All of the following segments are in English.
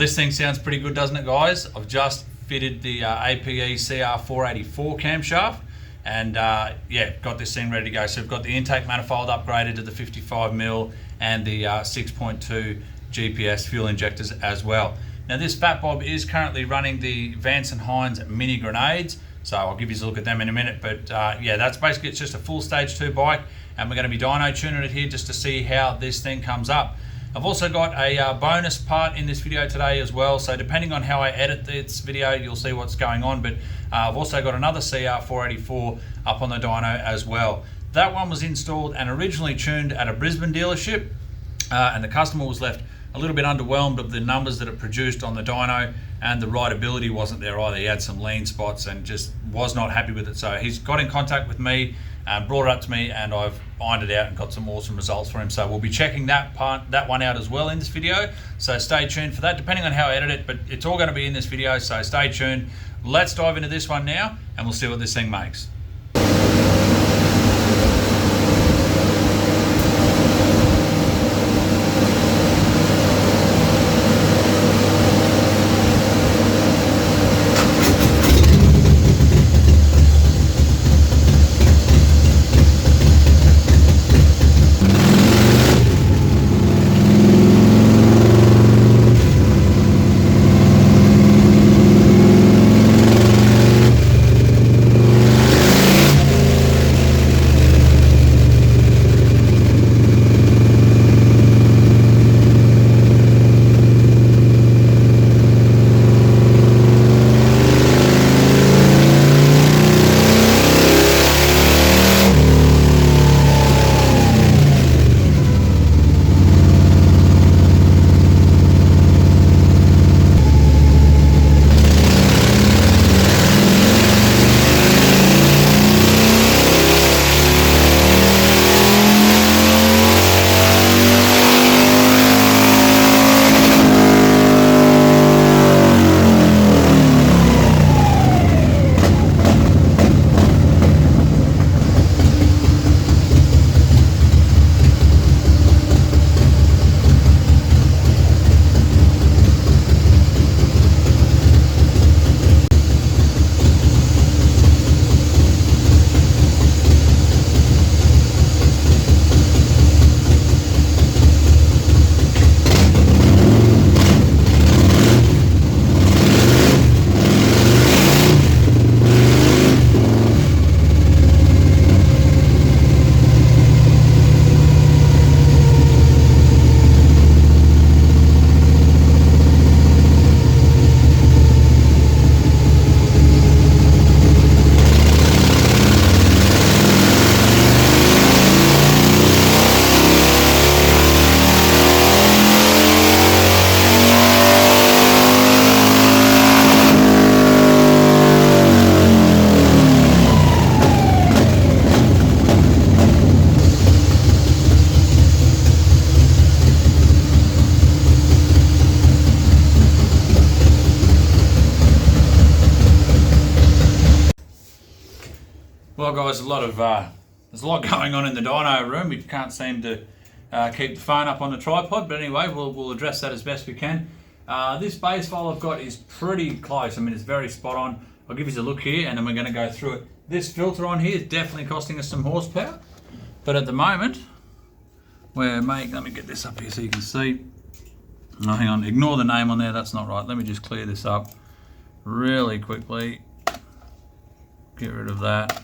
this thing sounds pretty good, doesn't it, guys? I've just fitted the APE-CR484 camshaft, and yeah, got this thing ready to go. So we've got the intake manifold upgraded to the 55mm and the 6.2 GPS fuel injectors as well. Now this fat bob is currently running the Vance & Hines mini grenades, so I'll give you a look at them in a minute. But yeah, that's basically, it's just a full stage 2 bike, and we're going to be dyno tuning it here just to see how this thing comes up. I've also got a bonus part in this video today as well, so depending on how I edit this video, you'll see what's going on. But I've also got another CR484 up on the dyno as well. That one was installed and originally tuned at a Brisbane dealership, and the customer was left a little bit underwhelmed of the numbers that it produced on the dyno, and the rideability wasn't there either. He had some lean spots and just was not happy with it. So he's got in contact with me and brought it up to me, and I've ironed it out and got some awesome results for him. So we'll be checking that one out as well in this video. So stay tuned for that, depending on how I edit it, but it's all going to be in this video, so stay tuned. Let's dive into this one now, and we'll see what this thing makes. Well, guys, there's a lot going on in the dyno room. We can't seem to keep the phone up on the tripod, but anyway, we'll address that as best we can. This base file I've got is pretty close. I mean, it's very spot on. I'll give you a look here, and then we're going to go through it. This filter on here is definitely costing us some horsepower, but at the moment, let me get this up here so you can see. Oh, hang on, ignore the name on there, that's not right. Let me just clear this up really quickly. Get rid of that.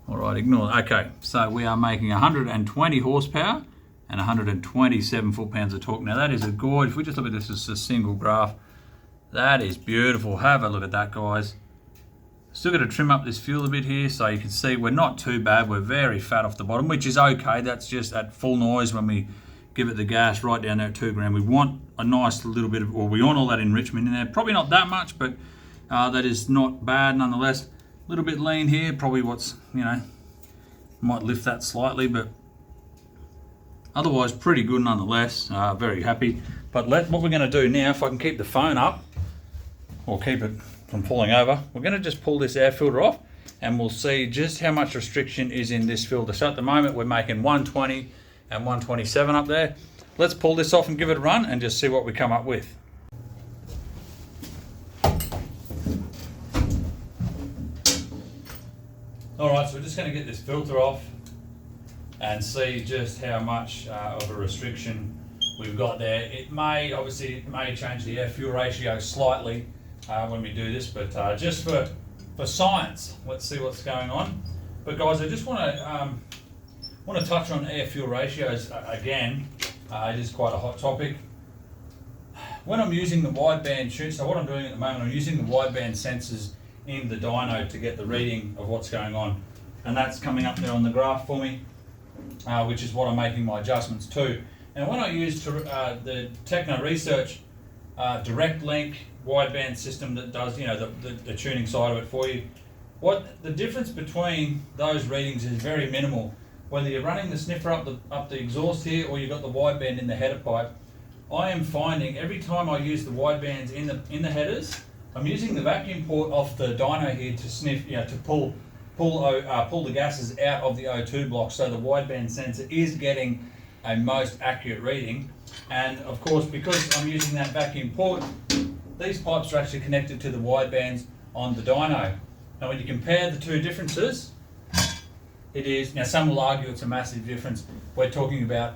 All right, ignore that. Okay, so we are making 120 horsepower and 127 foot-pounds of torque. Now that is a gorge. If we just look at this as a single graph, that is beautiful. Have a look at that, guys. Still got to trim up this fuel a bit here, so you can see we're not too bad. We're very fat off the bottom, which is okay. That's just at full noise when we give it the gas right down there at 2 grand. We want a nice little bit of, or we want all that enrichment in there. Probably not that much, but that is not bad nonetheless. A little bit lean here, probably what's, might lift that slightly, but otherwise pretty good nonetheless. Very happy. But what we're going to do now, if I can keep the phone up, or keep it from falling over, we're going to just pull this air filter off, and we'll see just how much restriction is in this filter. So at the moment we're making 120 and 127 up there. Let's pull this off and give it a run and just see what we come up with. Alright, so we're just going to get this filter off and see just how much of a restriction we've got there. It may change the air-fuel ratio slightly when we do this, but just for science, let's see what's going on. But guys, I just want to touch on air-fuel ratios again. It is quite a hot topic. When I'm using the wideband tune, so what I'm doing at the moment, I'm using the wideband sensors in the dyno to get the reading of what's going on, and that's coming up there on the graph for me, which is what I'm making my adjustments to. And when I use the Techno Research direct link wideband system that does, you know, the tuning side of it for you, what the difference between those readings is very minimal. Whether you're running the sniffer up the exhaust here or you've got the wideband in the header pipe, I am finding every time I use the widebands in the headers, I'm using the vacuum port off the dyno here to sniff, you know, to pull the gases out of the O2 block, so the wideband sensor is getting a most accurate reading. And of course, because I'm using that vacuum port, these pipes are actually connected to the widebands on the dyno. Now when you compare the two differences, it is, now some will argue it's a massive difference. We're talking about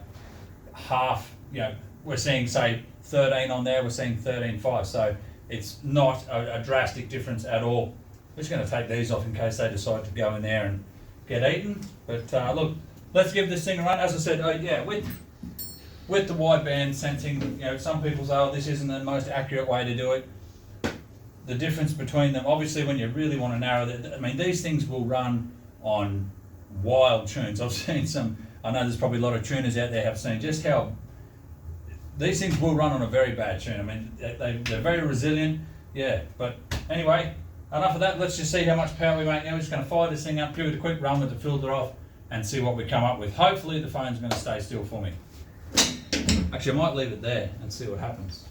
half, you know, we're seeing say 13 on there, we're seeing 13.5, so it's not a drastic difference at all. I'm just going to take these off in case they decide to go in there and get eaten. But look, let's give this thing a run. As I said, yeah, with the wideband sensing, you know, some people say, oh, this isn't the most accurate way to do it. The difference between them, obviously, when you really want to narrow that, I mean, these things will run on wild tunes. I've seen some, I know there's probably a lot of tuners out there have seen just how these things will run on a very bad tune. I mean, they're very resilient, yeah. But anyway, enough of that. Let's just see how much power we make now. We're just going to fire this thing up, give it a quick run with the filter off, and see what we come up with. Hopefully the phone's going to stay still for me. Actually, I might leave it there and see what happens.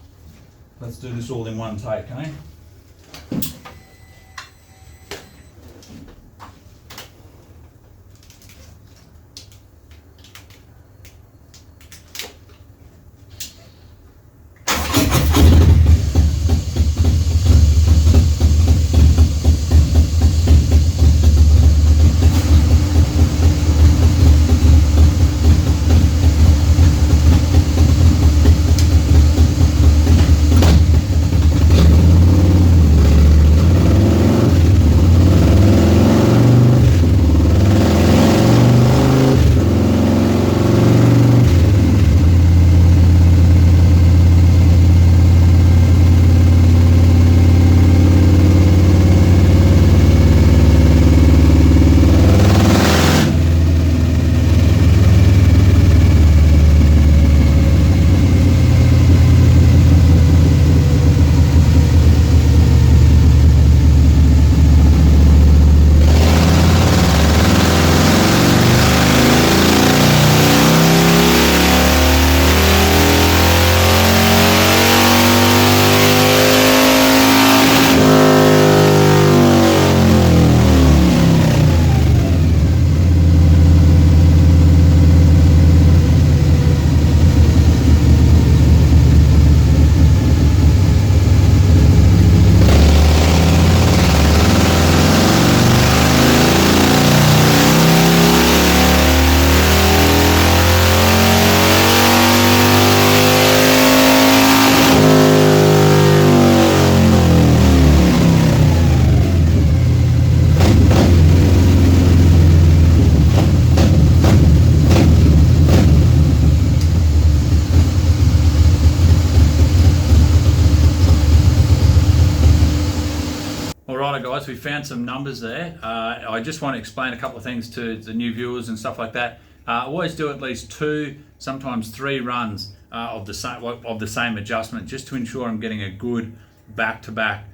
Let's do this all in one take, eh? Guys, we found some numbers there. I just want to explain a couple of things to the new viewers and stuff like that. Always do at least 2, sometimes 3 runs of the same adjustment, just to ensure I'm getting a good back-to-back,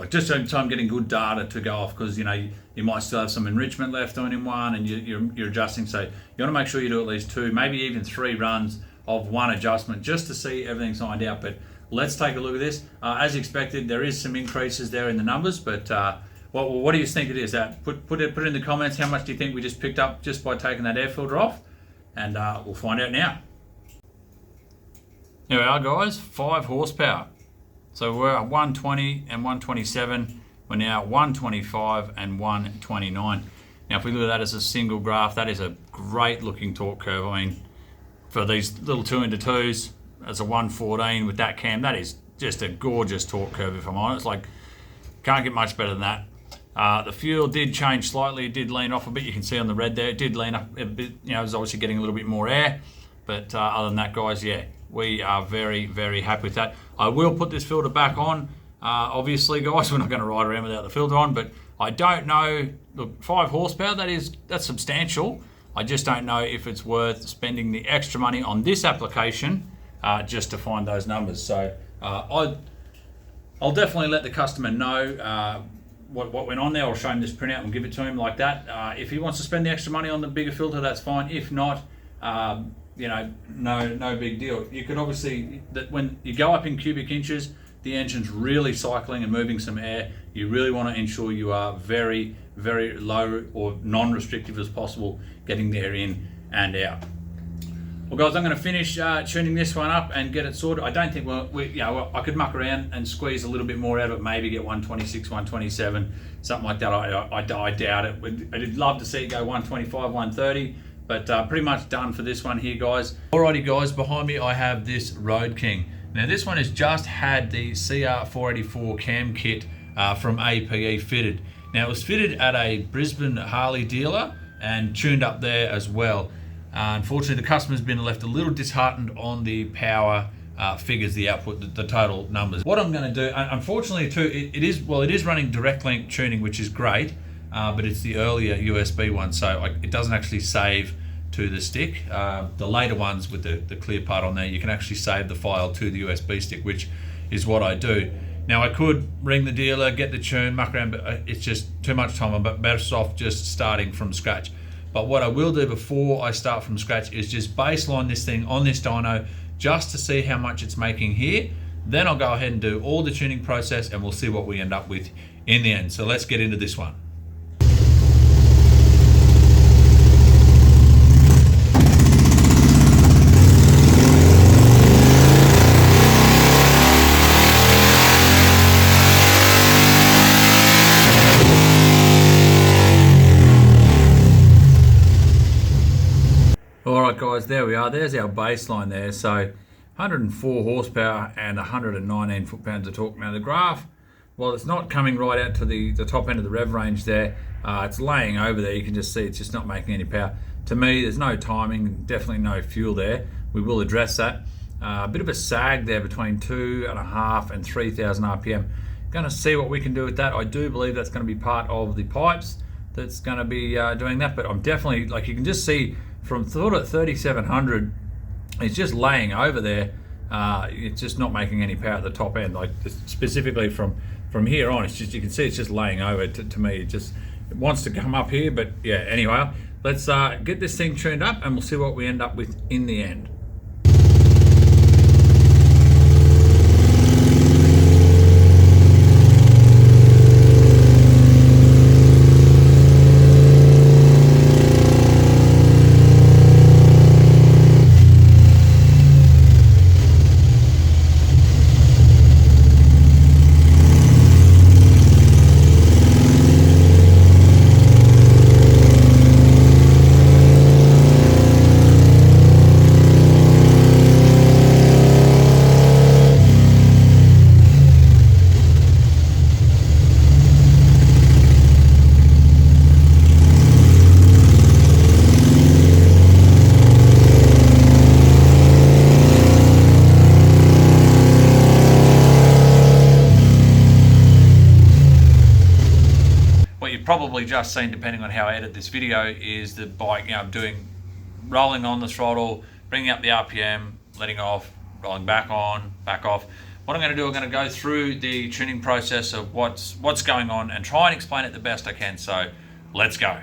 just so I'm getting good data to go off, because you know you might still have some enrichment left on in one, and you're adjusting. So you want to make sure you do at least 2, maybe even 3 runs of one adjustment, just to see everything's ironed out. But let's take a look at this. As expected, there is some increases there in the numbers, but what do you think it is? Put it in the comments. How much do you think we just picked up just by taking that air filter off? And we'll find out now. Here we are, guys. 5 horsepower. So we're at 120 and 127. we're now 125 and 129. Now, if we look at that as a single graph, that is a great looking torque curve. I mean, for these little 2x2s, as a 114 with that cam, that is just a gorgeous torque curve, if I'm honest. Like, can't get much better than that. The fuel did change slightly. It did lean off a bit. You can see on the red there, it did lean up a bit. You know, it was obviously getting a little bit more air. But other than that, guys, yeah, we are very, very happy with that. I will put this filter back on. Obviously, guys, we're not going to ride around without the filter on, but I don't know. Look, 5 horsepower, that's substantial. I just don't know if it's worth spending the extra money on this application just to find those numbers. So I'll definitely let the customer know what went on there. I'll show him this printout and give it to him like that. If he wants to spend the extra money on the bigger filter, that's fine. If not, you know, no big deal. You could obviously, that when you go up in cubic inches, the engine's really cycling and moving some air. You really want to ensure you are very, very low or non-restrictive as possible, getting the air in and out. Well, guys, I'm going to finish tuning this one up and get it sorted. I don't think I could muck around and squeeze a little bit more out of it, maybe get 126, 127, something like that. I doubt it. I'd love to see it go 125, 130. But pretty much done for this one here, guys. Alrighty, guys, behind me I have this Road King. Now this one has just had the CR484 cam kit from APE fitted. Now it was fitted at a Brisbane Harley dealer and tuned up there as well. Unfortunately, the customer's been left a little disheartened on the power figures, the output, the total numbers. What I'm going to do, unfortunately too, it is running direct link tuning, which is great. But it's the earlier USB one, so it doesn't actually save to the stick. The later ones with the clear part on there, you can actually save the file to the USB stick, which is what I do. Now I could ring the dealer, get the tune, muck around, but it's just too much time. I'm better off just starting from scratch. But what I will do before I start from scratch is just baseline this thing on this dyno just to see how much it's making here. Then I'll go ahead and do all the tuning process and we'll see what we end up with in the end. So let's get into this one. Alright guys, there we are. There's our baseline there. So 104 horsepower and 119 foot-pounds of torque. Now the graph, well, it's not coming right out to the top end of the rev range there. It's laying over there. You can just see it's just not making any power. To me, there's no timing, definitely no fuel there. We will address that. A bit of a sag there between 2.5 and 3,000 RPM. Going to see what we can do with that. I do believe that's going to be part of the pipes that's going to be doing that, but I'm definitely, like you can just see from sort of 3,700, it's just laying over there. It's just not making any power at the top end. Like specifically from here on, it's just, you can see it's just laying over. To me, it wants to come up here, but yeah. Anyway, let's get this thing tuned up, and we'll see what we end up with in the end. Probably just seen, depending on how I edit this video, is the bike, rolling on the throttle, bringing up the RPM, letting off, rolling back on, back off. What I'm going to do, I'm going to go through the tuning process of what's going on and try and explain it the best I can. So let's go.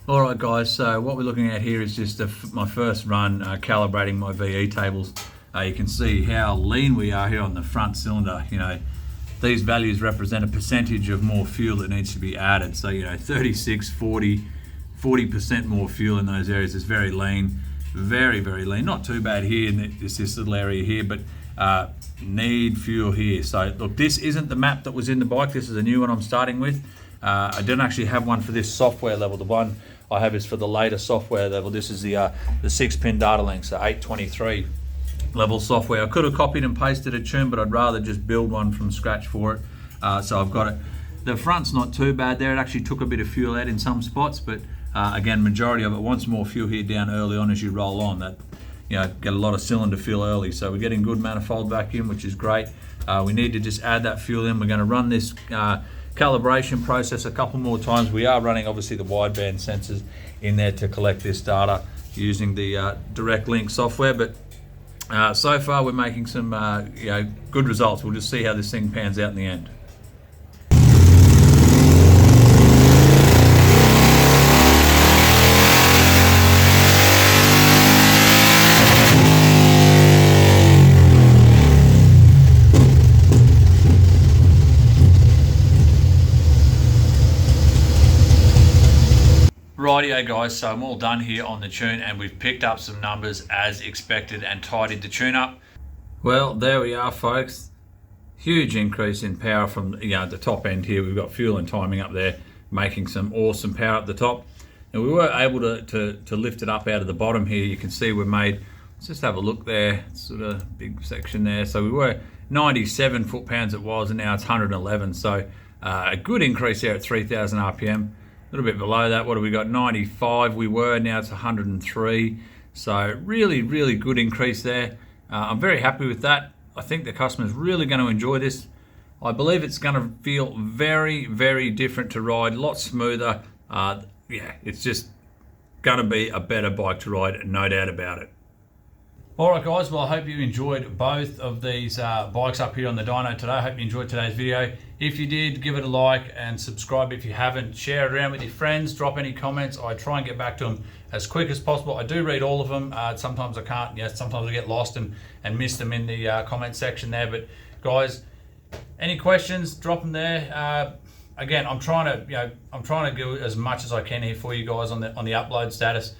All right, guys. So what we're looking at here is just my first run calibrating my VE tables. You can see how lean we are here on the front cylinder. These values represent a percentage of more fuel that needs to be added. So, 36, 40, 40% more fuel in those areas is very lean, very, very lean. Not too bad here in this little area here, but need fuel here. So look, this isn't the map that was in the bike. This is a new one I'm starting with. I didn't actually have one for this software level. The one I have is for the later software level. This is the 6-pin data link, so 823 level software. I could have copied and pasted a tune, but I'd rather just build one from scratch for it. So I've got it. The front's not too bad there. It actually took a bit of fuel out in some spots, but again, majority of it wants more fuel here down early on as you roll on. That, get a lot of cylinder fuel early. So we're getting good manifold vacuum, which is great. We need to just add that fuel in. We're going to run this calibration process a couple more times. We are running obviously the wideband sensors in there to collect this data using the direct link software, but so far we're making some good results. We'll just see how this thing pans out in the end. Rightio guys, so I'm all done here on the tune and we've picked up some numbers as expected and tidied the tune up. Well, there we are folks. Huge increase in power from the top end here. We've got fuel and timing up there, making some awesome power up the top. And we were able to lift it up out of the bottom here. You can see we made, let's just have a look there, sort of big section there. So we were 97 foot-pounds it was, and now it's 111. So a good increase there at 3,000 RPM. A little bit below that, what have we got? 95 we were, now it's 103. So really, really good increase there. I'm very happy with that. I think the customer's really going to enjoy this. I believe it's going to feel very, very different to ride, a lot smoother. It's just going to be a better bike to ride, no doubt about it. All right guys, well I hope you enjoyed both of these bikes up here on the dyno today. I hope you enjoyed today's video. If you did, give it a like and subscribe if you haven't. Share it around with your friends, drop any comments. I try and get back to them as quick as possible. I do read all of them. Sometimes I can't, sometimes I get lost and miss them in the comment section there. But guys, any questions, drop them there. Again, I'm trying to do as much as I can here for you guys on the upload status.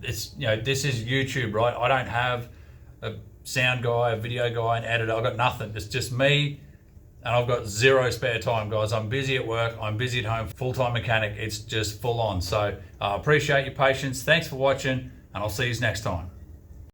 This is YouTube, right? I don't have a sound guy, a video guy, an editor. I've got nothing. It's just me, and I've got zero spare time, guys. I'm busy at work. I'm busy at home. Full-time mechanic. It's just full on. So I appreciate your patience. Thanks for watching, and I'll see you next time.